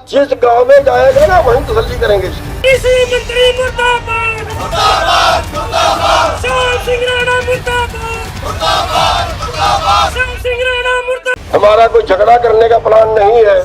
जिस गांव में जाएगा ना वहीं तसल्ली करेंगे इसकी। कृषि मंत्री मुर्दाबाद मुर्दाबाद मुर्दाबाद, श्याम सिंह राणा मुर्दाबाद मुर्दाबाद मुर्दाबाद, श्याम सिंह राणा मुर्दाबाद। हमारा कोई झगड़ा करने का प्लान नहीं है,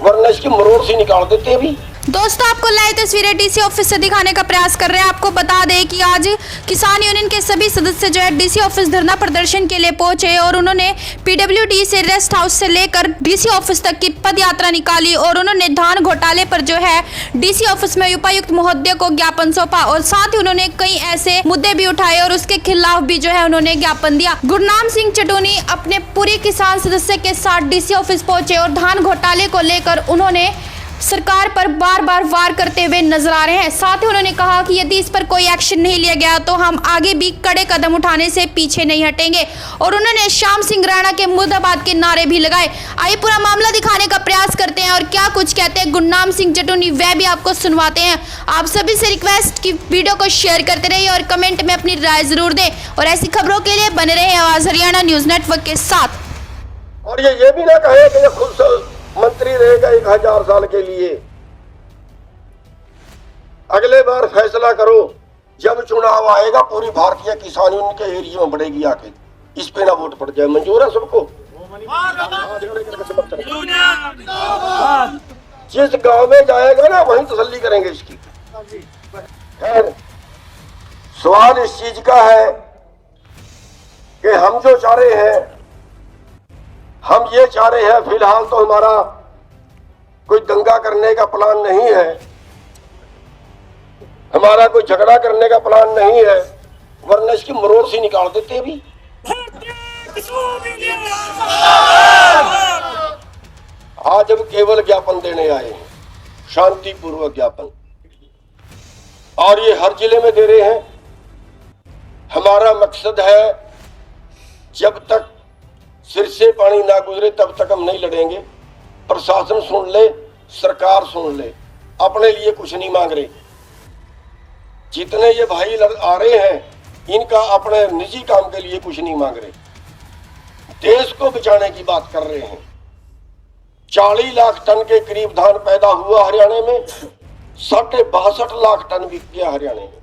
वरना इसकी मरोड़ से निकाल देते अभी। दोस्तों, आपको लाइव तस्वीरें डीसी ऑफिस से दिखाने का प्रयास कर रहे हैं। आपको बता दें कि आज किसान यूनियन के सभी सदस्य जो है डीसी ऑफिस धरना प्रदर्शन के लिए पहुंचे और उन्होंने पीडब्ल्यूडी से रेस्ट हाउस से लेकर डीसी ऑफिस तक की पद यात्रा निकाली और उन्होंने धान घोटाले पर जो है डीसी ऑफिस में उपायुक्त महोदय को ज्ञापन सौंपा और साथ ही उन्होंने कई ऐसे मुद्दे भी उठाए और उसके खिलाफ भी जो है उन्होंने ज्ञापन दिया। गुरनाम सिंह चटोनी अपने पूरे किसान सदस्य के साथ डीसी ऑफिस पहुंचे और धान घोटाले को लेकर उन्होंने सरकार पर बार बार वार करते हुए नजर आ रहे हैं। साथ ही उन्होंने कहा कि यदि इस पर कोई एक्शन नहीं लिया गया तो हम आगे भी कड़े कदम उठाने से पीछे नहीं हटेंगे और उन्होंने श्याम सिंह राणा के मुर्दाबाद के नारे भी लगाए। आइए पूरा मामला दिखाने का प्रयास करते हैं और क्या कुछ कहते हैं गुरनाम सिंह चटोनी वह भी आपको सुनवाते हैं। आप सभी से रिक्वेस्ट की वीडियो को शेयर करते रहिए और कमेंट में अपनी राय जरूर दें और ऐसी खबरों के लिए बने रहे आवाज हरियाणा न्यूज नेटवर्क के साथ। और ये भी ना कहे कि ये खुद मंत्री रहेगा 1000 साल के लिए। अगले बार फैसला करो, जब चुनाव आएगा पूरी भारतीय किसान यूनियन के एरिया में बढ़ेगी आके, इस पे ना वोट पड़ जाए। मंजूर है सबको? जिस गांव में जाएगा ना वहीं तसल्ली करेंगे इसकी। खैर, सवाल इस चीज का है कि हम जो चाह रहे हैं, हम ये चाह रहे हैं, फिलहाल तो हमारा कोई दंगा करने का प्लान नहीं है, हमारा कोई झगड़ा करने का प्लान नहीं है, वरना इसकी मरोड़ से निकाल देते भी। आज हम केवल ज्ञापन देने आए हैं, शांतिपूर्वक ज्ञापन, और ये हर जिले में दे रहे हैं। हमारा मकसद है जब तक सिर से पानी ना गुजरे तब तक हम नहीं लड़ेंगे। प्रशासन सुन ले, सरकार सुन ले, अपने लिए कुछ नहीं मांग रहे। जितने ये भाई आ रहे हैं इनका अपने निजी काम के लिए कुछ नहीं मांग रहे, देश को बचाने की बात कर रहे हैं। 40 लाख टन के करीब धान पैदा हुआ हरियाणा में, 62.5 लाख टन बिक गया हरियाणा में।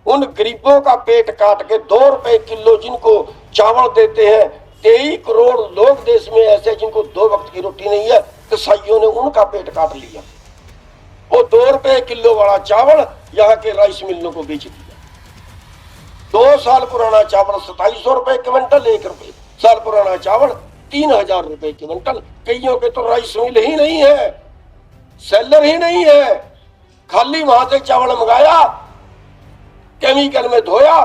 उन गरीबों का पेट काट के 2 रुपए किलो जिनको चावल देते हैं, 23 करोड़ लोग देश में ऐसे जिनको 2 वक्त की रोटी नहीं है, कसाईयों ने उनका पेट काट लिया। वो 2 रुपए किलो वाला चावल यहाँ के राइस मिलों को बेच दिया। 2 साल पुराना चावल 2700 रुपए क्विंटल, 1 रुपए साल पुराना चावल 3000 रुपए क्विंटल। कईयों के तो राइस मिल ही नहीं है, सेलर ही नहीं है, खाली वहां से चावल मंगाया, केमिकल में धोया,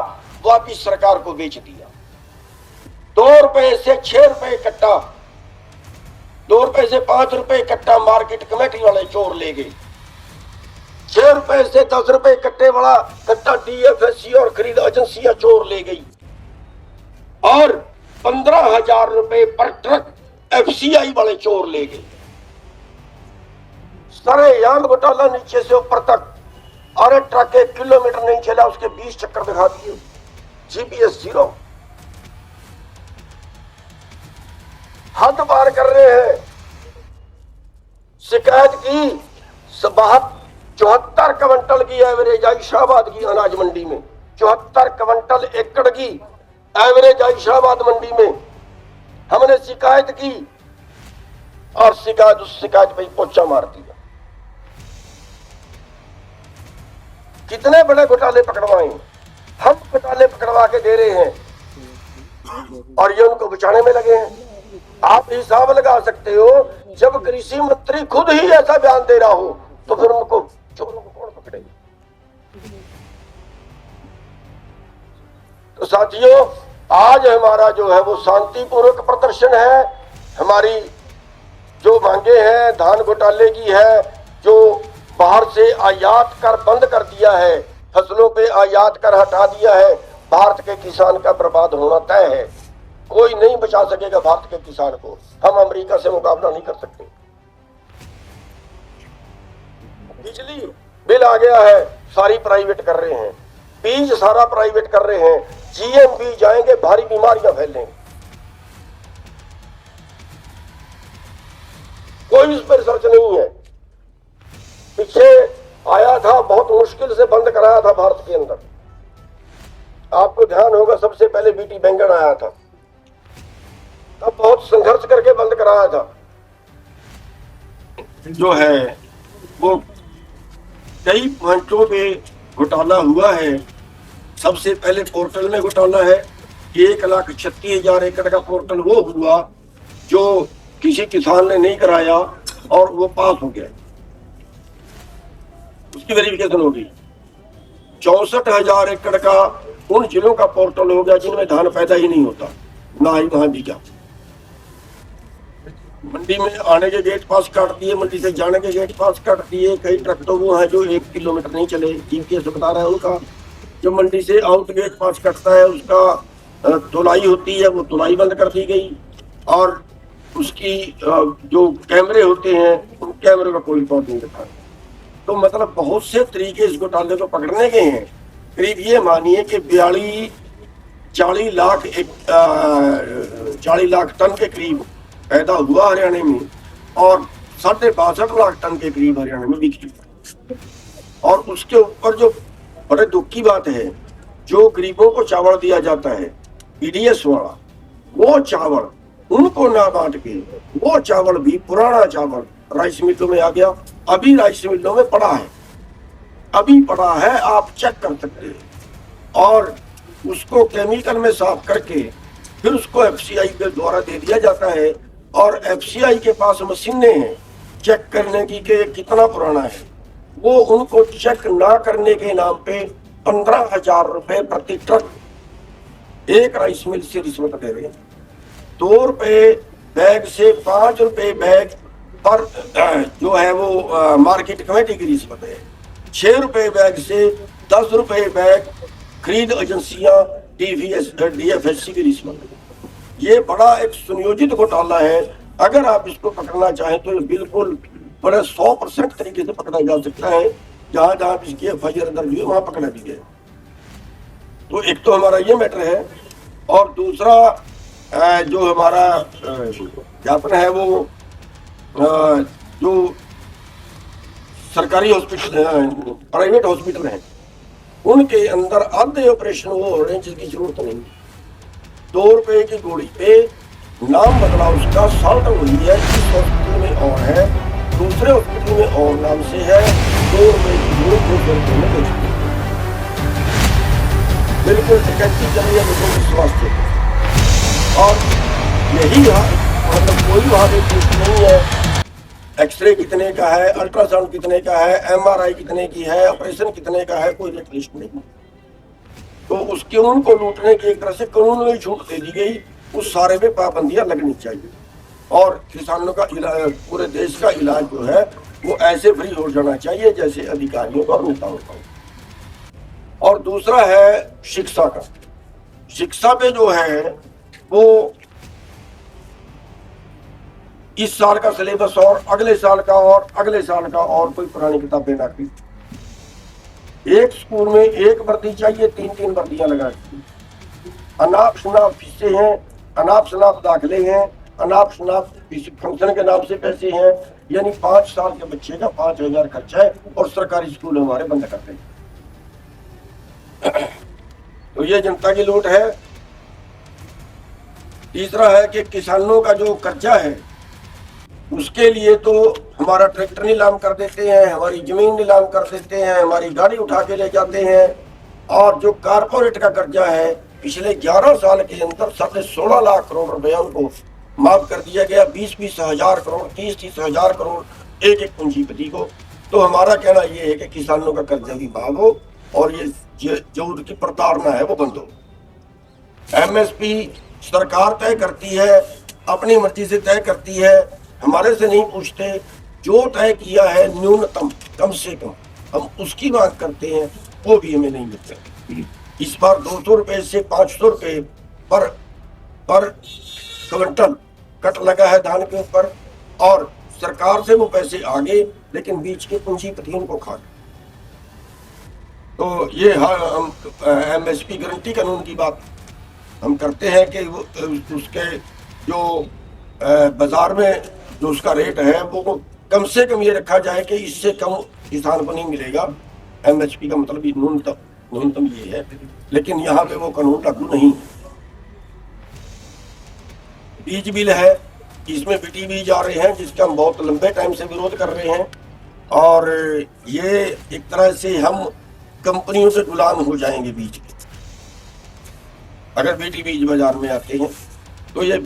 वापिस सरकार को बेच दिया। 2 रुपए से 6 रुपए कट्टा, 2 रुपए से 5 रुपए कट्टा मार्केट कमेटी वाले चोर ले गए। 6 रुपए से 10 रुपए कट्टे वाला कट्टा डीएफएससी और खरीद एजेंसियां चोर ले गई और 15,000 रुपए पर ट्रक एफसीआई वाले चोर ले गए। सरेआम घोटाला नीचे से ऊपर तक। और ट्रक 1 किलोमीटर नहीं चला उसके 20 चक्कर दिखा दिए, जीपीएस 0। हद पार कर रहे हैं। शिकायत की 74 क्विंटल की एवरेज आई शाहबाद की अनाज मंडी में, 74 क्विंटल एकड़ की एवरेज आई शाहबाद मंडी में। हमने शिकायत की और उस शिकायत पे पोछा मार दिया। कितने बड़े घोटाले पकड़वाए, हम घोटाले पकड़वा के दे रहे हैं और ये उनको बचाने में लगे हैं। आप हिसाब लगा सकते हो, जब कृषि मंत्री खुद ही ऐसा बयान दे रहा हो तो फिर उनको चोरों को कौन पकड़ेगा? तो साथियों, आज हमारा जो है वो शांतिपूर्वक प्रदर्शन है। हमारी जो मांगे हैं धान घोटाले की है, जो बाहर से आयात कर बंद कर दिया है, फसलों पे आयात कर हटा दिया है, भारत के किसान का बर्बाद होना तय है। कोई नहीं बचा सकेगा भारत के किसान को। हम अमेरिका से मुकाबला नहीं कर सकते। बिजली बिल आ गया है, सारी प्राइवेट कर रहे हैं, बीज सारा प्राइवेट कर रहे हैं, जीएमबी जाएंगे, भारी बीमारियां फैलेंगी। कोई इस पर रिसर्च नहीं है। आया था, बहुत मुश्किल से बंद कराया था भारत के अंदर। आपको ध्यान होगा सबसे पहले बीटी बैंगन आया था, तब बहुत संघर्ष करके बंद कराया था। जो है वो कई पॉइंटों पे घोटाला हुआ है। सबसे पहले पोर्टल में घोटाला है। 1,36,000 एकड़ का पोर्टल वो हुआ जो किसी किसान ने नहीं कराया और वो पास हो गया, उसकी वेरिफिकेशन होगी। 64,000 एकड़ का उन जिलों का पोर्टल हो गया जिनमें धान पैदा ही नहीं होता, ना ही वहां बीजा। मंडी में आने के गेट पास काट दिए, मंडी से जाने के गेट पास काट दिए। कई ट्रक तो वो हैं जो 1 किलोमीटर नहीं चले, जीपीएस बता रहा है उनका। जो मंडी से आउट गेट पास कटता है उसका तुलाई होती है, वो तुलाई बंद कर दी गई। और उसकी जो कैमरे होते हैं उन कैमरे का कोई रिकॉर्ड नहीं रखा। तो मतलब बहुत से तरीके इस घोटाले को पकड़ने के हैं। करीब ये मानिए कि 40 लाख टन के करीब पैदा हुआ हरियाणा में और 62.5 लाख टन के करीब हरियाणा में बिक चुका। और उसके ऊपर जो बड़े दुख की बात है, जो गरीबों को चावल दिया जाता है पीडीएस वाला, वो चावल उनको ना बांट के वो चावल भी पुराना चावल राइस मिलों में आ गया। अभी राइस मिलों में पड़ा है, अभी पड़ा है, आप चेक कर सकते हैं। और उसको केमिकल में साफ करके फिर उसको एफसीआई के द्वारा दे दिया जाता है। और एफसीआई के पास मशीनें हैं चेक करने की कि कितना पुराना है। वो उनको चेक ना करने के नाम पे 15,000 रुपए प्रति ट्रक एक राइस मिल से रिश्वत दे रहे हैं। 2 रुपए बैग से 5 रुपए बैग पर जो है वो मार्केट कमेटी की रिश्वत है। 6 रुपए बैग से 10 रुपए बैग खरीद एजेंसियां DFSC की रिश्वत है। ये बड़ा एक सुनियोजित घोटाला है। अगर आप इसको पकड़ना चाहें तो बिल्कुल बड़े 100% तरीके से पकड़ा जा सकता है। जहां जहां इसकी FIR दर्ज हुई वहां पकड़ा भी गया। तो एक तो हमारा ये मैटर है, और दूसरा जो हमारा ज्ञापन है वो जो सरकारी हॉस्पिटल, प्राइवेट हॉस्पिटल हैं, उनके अंदर आधे ऑपरेशन वो हो रहे हैं जिसकी जरूरत नहीं। 2 रुपए की गोली पे नाम बदला उसका, सॉल्ट हुई है, इस हॉस्पिटल में और है, दूसरे हॉस्पिटल में और नाम से है। 2 रुपए की गोली 200 रुपए में बेच दी। बिल्कुल डकैती चल रही है लोगों के स्वास्थ्य। और यही मतलब कोई वहां पे लिस्ट नहीं है। एक्सरे कितने का है, अल्ट्रासाउंड कितने का है, MRI कितने की है, ऑपरेशन कितने का है, कोई रेट लिस्ट नहीं। तो उसके उनको लूटने की एक तरह से कानून में छूट दे दी गई। उस सारे पे पाबंदियां लगनी चाहिए और किसानों का इलाज, पूरे देश का इलाज जो है वो ऐसे फ्री हो जाना चाहिए जैसे अधिकारियों का और नेताओं का। और दूसरा है शिक्षा का। शिक्षा पे जो है वो इस साल का सिलेबस और अगले साल का और अगले साल का और कोई पुरानी किताबें ना की। एक स्कूल में एक वर्दी चाहिए, 3-3 वर्दियां लगा दी। अनाप शनाप फीसें हैं, अनाप शनाप दाखिले हैं, अनाप शनाप फंक्शन के नाम से पैसे हैं। यानी 5 साल के बच्चे का 5,000 खर्चा है और सरकारी स्कूल हमारे बंद करते हैं। तो ये जनता की लूट है। तीसरा है कि किसानों का जो कर्जा है उसके लिए तो हमारा ट्रैक्टर नीलाम कर देते हैं, हमारी जमीन नीलाम कर देते हैं, हमारी गाड़ी उठा के ले जाते हैं। और जो कारपोरेट का कर्जा है पिछले 11 साल के अंदर 16.5 लाख करोड़ रुपया उनको माफ कर दिया गया। 20-20 हजार करोड़, 30-30 हजार करोड़ एक पूंजीपति को। तो हमारा कहना यह है कि किसानों का कर्जा भी माफ हो और ये जो उनकी प्रताड़ना है वो बंद हो। MSP सरकार तय करती है, अपनी मर्जी से तय करती है, हमारे से नहीं पूछते। जो तय किया है न्यूनतम, कम से कम हम उसकी बात करते हैं, वो भी हमें नहीं मिलते। इस बार 200 रुपए से 500 रुपए पर क्विंटल कट लगा है धान के ऊपर। और सरकार से वो पैसे आगे, लेकिन बीच के पूंजीपतियों को खा गए। तो ये हम MSP गारंटी कानून की बात हम करते हैं कि उसके जो बाजार में जो उसका रेट है वो कम से कम ये रखा जाए कि इससे कम किसान को नहीं मिलेगा। MSP का मतलब न्यूनतम ये है, लेकिन यहाँ पे वो कानून लागू नहीं है। बीज बिल है, इसमें बीटी बीज आ रहे हैं जिसका हम बहुत लंबे टाइम से विरोध कर रहे हैं, और ये एक तरह से हम कंपनियों से गुलाम हो जाएंगे बीज के। अगर बीटी बीज बाजार में आते हैं तो ये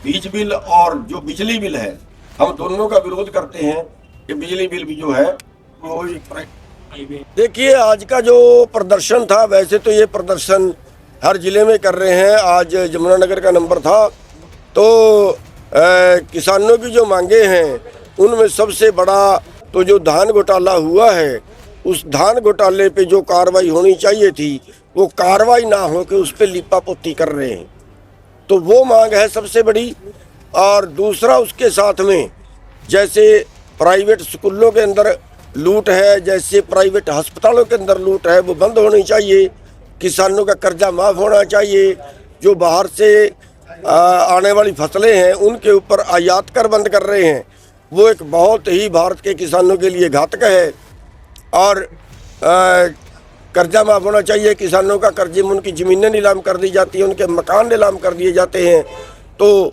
बीज बिल और जो बिजली बिल है, हम दोनों का विरोध करते हैं कि बिजली बिल भी जो है वो देखिए, आज का जो प्रदर्शन था, वैसे तो ये प्रदर्शन हर जिले में कर रहे हैं। आज जमुनानगर का नंबर था, तो किसानों की जो मांगे हैं उनमें सबसे बड़ा तो जो धान घोटाला हुआ है, उस धान घोटाले पे जो कार्रवाई होनी चाहिए थी वो कार्रवाई ना हो के उस पर लिपापोती कर रहे हैं, तो वो मांग है सबसे बड़ी। और दूसरा उसके साथ में जैसे प्राइवेट स्कूलों के अंदर लूट है, जैसे प्राइवेट अस्पतालों के अंदर लूट है, वो बंद होनी चाहिए। किसानों का कर्जा माफ़ होना चाहिए। जो बाहर से आने वाली फसलें हैं उनके ऊपर आयात कर बंद कर रहे हैं, वो एक बहुत ही भारत के किसानों के लिए घातक है। और कर्जा माफ़ होना चाहिए। किसानों का कर्जे में उनकी ज़मीनें नीलाम कर दी जाती हैं, उनके मकान नीलाम कर दिए जाते हैं, तो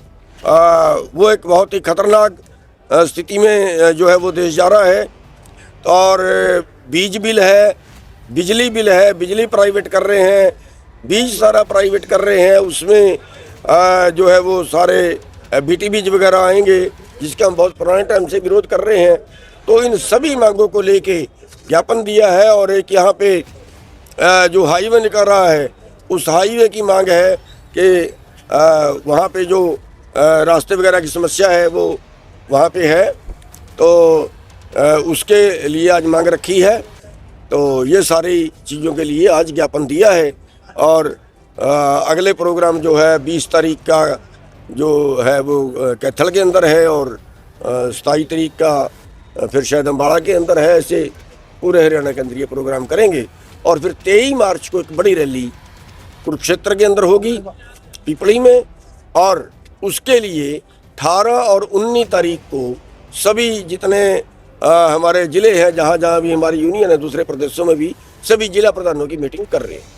वो एक बहुत ही खतरनाक स्थिति में जो है वो देश जा रहा है। और बीज बिल है, बिजली बिल है, बिजली प्राइवेट कर रहे हैं, बीज सारा प्राइवेट कर रहे हैं, उसमें जो है वो सारे बीटी बीज वगैरह आएंगे, जिसका हम बहुत पुराने टाइम से विरोध कर रहे हैं। तो इन सभी मांगों को लेके ज्ञापन दिया है। और एक यहाँ पे जो हाईवे निकल रहा है, उस हाईवे की मांग है कि वहाँ पे जो रास्ते वगैरह की समस्या है वो वहाँ पे है, तो उसके लिए आज मांग रखी है। तो ये सारी चीज़ों के लिए आज ज्ञापन दिया है। और अगले प्रोग्राम जो है 20 तारीख का जो है वो कैथल के अंदर है, और 27 तारीख का फिर शायद अम्बाड़ा के अंदर है। ऐसे पूरे हरियाणा के अंदर ये प्रोग्राम करेंगे। और फिर 23 मार्च को एक बड़ी रैली कुरुक्षेत्र के अंदर होगी, पिपली में। और उसके लिए 18 और 19 तारीख को सभी जितने हमारे ज़िले हैं, जहाँ जहाँ भी हमारी यूनियन है, दूसरे प्रदेशों में भी सभी जिला प्रधानों की मीटिंग कर रहे हैं।